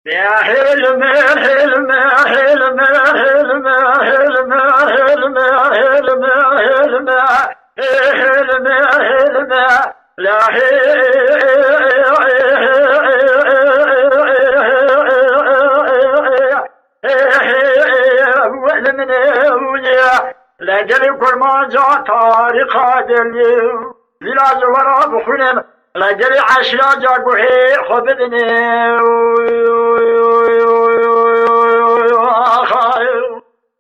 يا حلم حلم حلم حلم حلم حلم حلم حلم حلم حلم لا لجل كل ما جاء طارق اليوم بلا زورا بخنم لجل عشرة جا قحي خبدني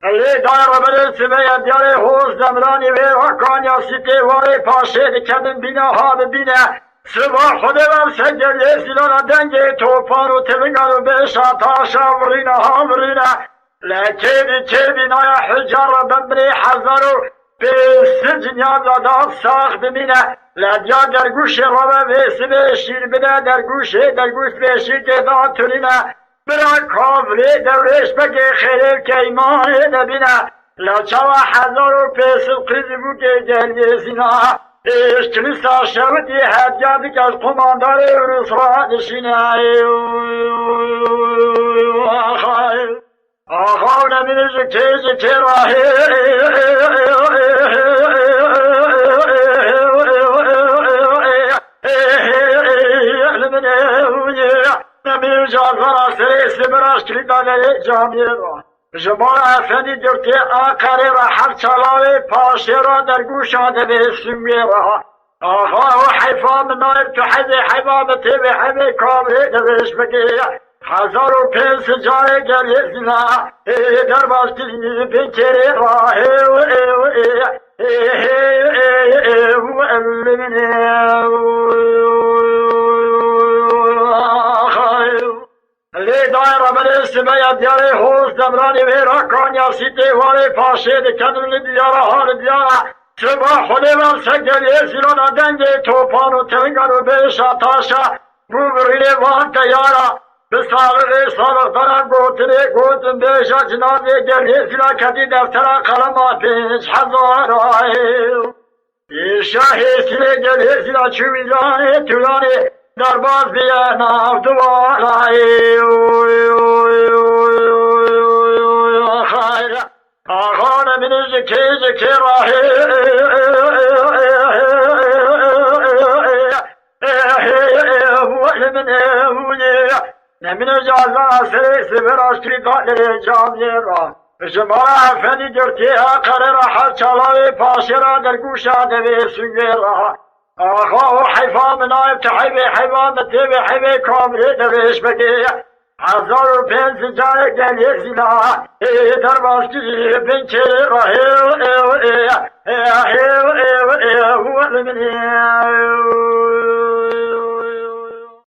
اللي دار بالسماء ديالي خوز دمراني وكان يا ستي واري پاشد کدن بنا ها ببینه صبح خودم سجل یسیلانا دنگی توفان و تلنگان و بشا تاشا ورینه ها ورینه لكيبي نايا حجر بمري حذرو بالسجن يا بلاد ساخ بمينه لا ديا درگوش ربا بسبه شير بنا درگوش بشير كذا ترينه برا كافري دورش بگه خير كيمان نبينه لا چوا حذرو بس القذبو كجل زنا اشترسا شودي حجابي كاز قماندار رسرا نشينه آخونا من زكي راهي من جازر سريس براش كريدان جاميرا جمال افندي درتي آقاري را حر چلاوي پاشي را درگوش آده سميرا آخوه حيفا من نائب تحدي حيفا بتبه حبي كامري دوش بگي هزار و پنج جای گریزنا در باشتی بکری راه لی دایر من سمه دیاری حوز دمرانی ویرا کانیا سیتی واری پاشید کدن دیارا حال دیارا صبح خودی من سگری زیرانا دنگی توپان و تنگان و بیشا تاشا بوبرینی وان تیارا بساغ سارق دارن گوتن بیشا جنازی گرهی فیلا کدی دفترا قلما پیش حضارای شاهی سیلی گرهی فیلا چویزانی تویانی درباز بیه ناف دوارای آخان من زکی راهی من جازا سريس براش كريدان جاميرا جمال افندي درتي آقر راحت چلاوي پاشرا درگوشا دوي سنگيرا آخوه حيفا منايب تحيبي حيفا متبي حيبي كامري دويش بكي هزار و پنج جای گلیزنا در باشتی بنکری راهی